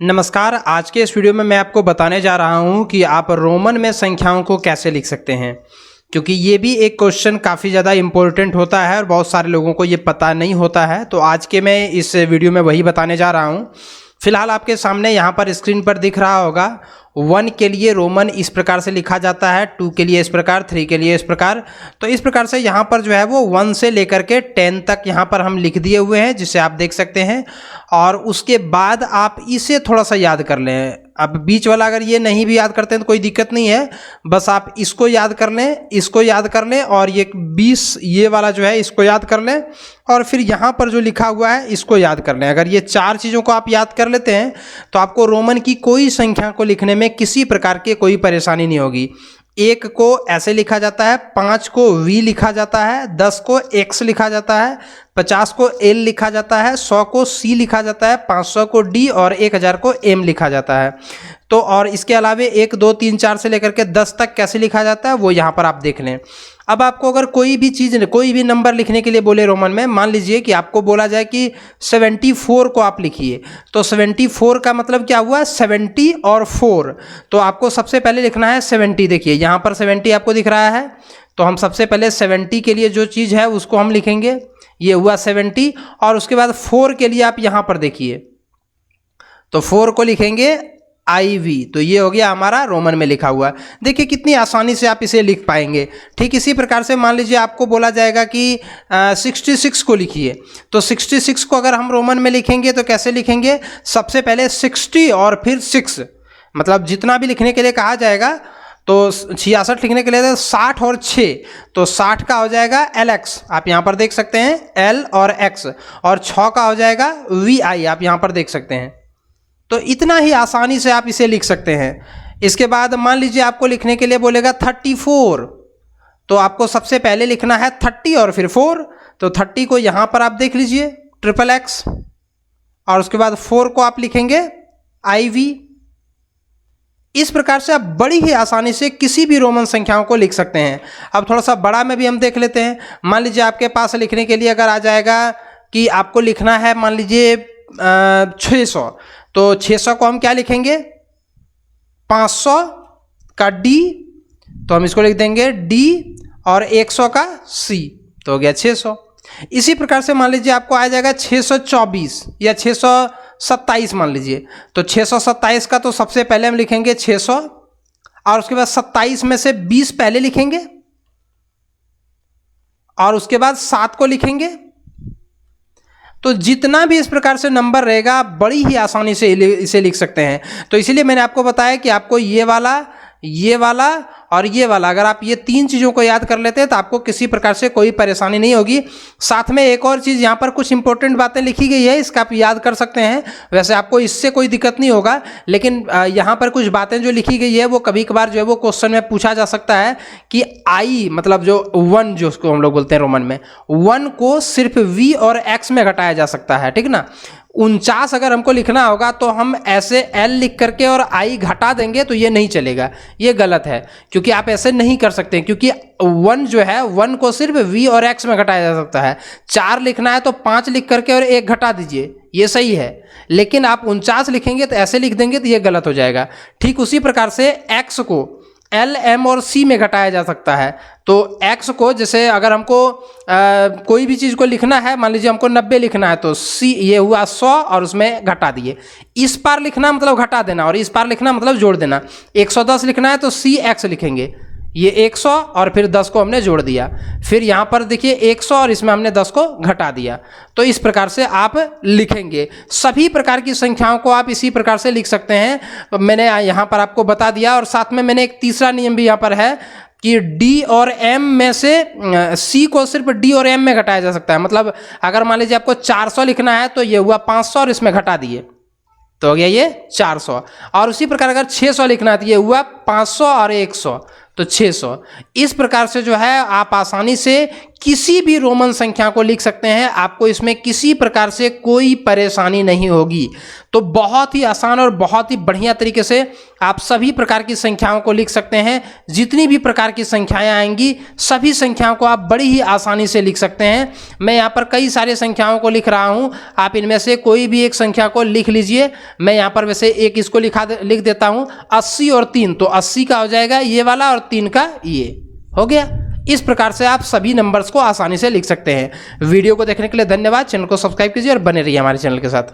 नमस्कार। आज के इस वीडियो में मैं आपको बताने जा रहा हूं कि आप रोमन में संख्याओं को कैसे लिख सकते हैं, क्योंकि ये भी एक क्वेश्चन काफ़ी ज़्यादा इम्पोर्टेंट होता है और बहुत सारे लोगों को ये पता नहीं होता है। तो आज के मैं इस वीडियो में वही बताने जा रहा हूं। फिलहाल आपके सामने यहाँ पर स्क्रीन पर दिख रहा होगा 1 के लिए रोमन इस प्रकार से लिखा जाता है, 2 के लिए इस प्रकार, 3 के लिए इस प्रकार। तो इस प्रकार से यहाँ पर जो है वो 1 से लेकर के 10 तक यहाँ पर हम लिख दिए हुए हैं, जिसे आप देख सकते हैं। और उसके बाद आप इसे थोड़ा सा याद कर लें। अब बीच वाला अगर ये नहीं भी याद करते हैं तो कोई दिक्कत नहीं है, बस आप इसको याद कर लें, इसको याद कर लें और ये 20 ये वाला जो है इसको याद कर लें और फिर यहाँ पर जो लिखा हुआ है इसको याद कर लें। अगर ये 4 चीज़ों को आप याद कर लेते हैं तो आपको रोमन की कोई संख्या को लिखने में किसी प्रकार की कोई परेशानी नहीं होगी। 1 को ऐसे लिखा जाता है, 5 को V लिखा जाता है, 10 को X लिखा जाता है, 50 को L लिखा जाता है, 100 को C लिखा जाता है, 500 को D और 1000 को M लिखा जाता है। तो और इसके अलावा 1, 2, 3, 4 से लेकर के 10 तक कैसे लिखा जाता है वो यहाँ पर आप देख लें। अब आपको अगर कोई भी चीज़, कोई भी नंबर लिखने के लिए बोले रोमन में, मान लीजिए कि आपको बोला जाए कि 74 को आप लिखिए, तो 74 का मतलब क्या हुआ, 70 और 4। तो आपको सबसे पहले लिखना है 70। देखिए यहाँ पर 70 आपको दिख रहा है, तो हम सबसे पहले 70 के लिए जो चीज़ है उसको हम लिखेंगे, ये हुआ 70। और उसके बाद 4 के लिए आप यहाँ पर देखिए, तो 4 को लिखेंगे IV। तो ये हो गया हमारा रोमन में लिखा हुआ। देखिए कितनी आसानी से आप इसे लिख पाएंगे। ठीक इसी प्रकार से मान लीजिए आपको बोला जाएगा कि 66 को लिखिए, तो 66 को अगर हम रोमन में लिखेंगे तो कैसे लिखेंगे, सबसे पहले 60 और फिर 6, मतलब जितना भी लिखने के लिए कहा जाएगा। तो 66 लिखने के लिए 60 और 6, तो 60 का हो जाएगा LX, आप यहाँ पर देख सकते हैं L और X, और 6 का हो जाएगा VI, आप यहाँ पर देख सकते हैं। तो इतना ही आसानी से आप इसे लिख सकते हैं। इसके बाद मान लीजिए आपको लिखने के लिए बोलेगा 34, तो आपको सबसे पहले लिखना है 30 और फिर 4, तो 30 को यहाँ पर आप देख लीजिए XXX, और उसके बाद 4 को आप लिखेंगे IV। इस प्रकार से आप बड़ी ही आसानी से किसी भी रोमन संख्याओं को लिख सकते हैं। अब थोड़ा सा बड़ा में भी हम देख लेते हैं। मान लीजिए आपके पास लिखने के लिए अगर आ जाएगा कि आपको लिखना है मान लीजिए 600, तो 600 को हम क्या लिखेंगे, 500 का D, तो हम इसको लिख देंगे D, और 100 का C, तो हो गया 600। इसी प्रकार से मान लीजिए आपको आ जाएगा 624 या 627 मान लीजिए, तो 627 का तो सबसे पहले हम लिखेंगे 600, और उसके बाद 27 में से 20 पहले लिखेंगे, और उसके बाद 7 को लिखेंगे। तो जितना भी इस प्रकार से नंबर रहेगा आप बड़ी ही आसानी से इसे लिख सकते हैं। तो इसीलिए मैंने आपको बताया कि आपको ये वाला और ये वाला, अगर आप ये 3 चीज़ों को याद कर लेते हैं तो आपको किसी प्रकार से कोई परेशानी नहीं होगी। साथ में एक और चीज़, यहाँ पर कुछ इंपॉर्टेंट बातें लिखी गई है, इसका आप याद कर सकते हैं। वैसे आपको इससे कोई दिक्कत नहीं होगा, लेकिन यहाँ पर कुछ बातें जो लिखी गई है वो कभी कभार जो है वो क्वेश्चन में पूछा जा सकता है कि I मतलब जो 1, जो उसको हम लोग बोलते हैं रोमन में, 1 को सिर्फ V और X में घटाया जा सकता है, ठीक ना। 49 अगर हमको लिखना होगा तो हम ऐसे L लिख करके और I घटा देंगे, तो ये नहीं चलेगा, ये गलत है, क्योंकि आप ऐसे नहीं कर सकते, क्योंकि 1 जो है 1 को सिर्फ V और X में घटाया जा सकता है। 4 लिखना है तो 5 लिख करके और 1 घटा दीजिए, ये सही है। लेकिन आप 49 लिखेंगे तो ऐसे लिख देंगे तो ये गलत हो जाएगा। ठीक उसी प्रकार से X को L, M और C में घटाया जा सकता है। तो X को, जैसे अगर हमको कोई भी चीज़ को लिखना है, मान लीजिए हमको 90 लिखना है, तो C ये हुआ 100 और उसमें घटा दिए। इस पार लिखना मतलब घटा देना, और इस पार लिखना मतलब जोड़ देना। 110 लिखना है तो CX लिखेंगे, ये 100 और फिर 10 को हमने जोड़ दिया। फिर यहाँ पर देखिए 100 और इसमें हमने 10 को घटा दिया। तो इस प्रकार से आप लिखेंगे। सभी प्रकार की संख्याओं को आप इसी प्रकार से लिख सकते हैं। तो मैंने यहाँ पर आपको बता दिया, और साथ में मैंने एक तीसरा नियम भी यहाँ पर है कि D और M में से C को सिर्फ D और M में घटाया जा सकता है। मतलब अगर मान लीजिए आपको 400 लिखना है तो ये हुआ 500 और इसमें घटा दिए, तो हो गया ये 400। और उसी प्रकार अगर 600 लिखना है तो ये हुआ 500 और 100, तो 600। इस प्रकार से जो है आप आसानी से किसी भी रोमन संख्या को लिख सकते हैं, आपको इसमें किसी प्रकार से कोई परेशानी नहीं होगी। तो बहुत ही आसान और बहुत ही बढ़िया तरीके से आप सभी प्रकार की संख्याओं को लिख सकते हैं। जितनी भी प्रकार की संख्याएं आएंगी सभी संख्याओं को आप बड़ी ही आसानी से लिख सकते हैं। मैं यहाँ पर कई सारे संख्याओं को लिख रहा हूँ, आप इनमें से कोई भी एक संख्या को लिख लीजिए। मैं यहाँ पर वैसे एक इसको लिख देता हूँ, 80 और 3, तो 80 का हो जाएगा ये वाला और 3 का ये हो गया। इस प्रकार से आप सभी नंबर्स को आसानी से लिख सकते हैं। वीडियो को देखने के लिए धन्यवाद। चैनल को सब्सक्राइब कीजिए और बने रहिए हमारे चैनल के साथ।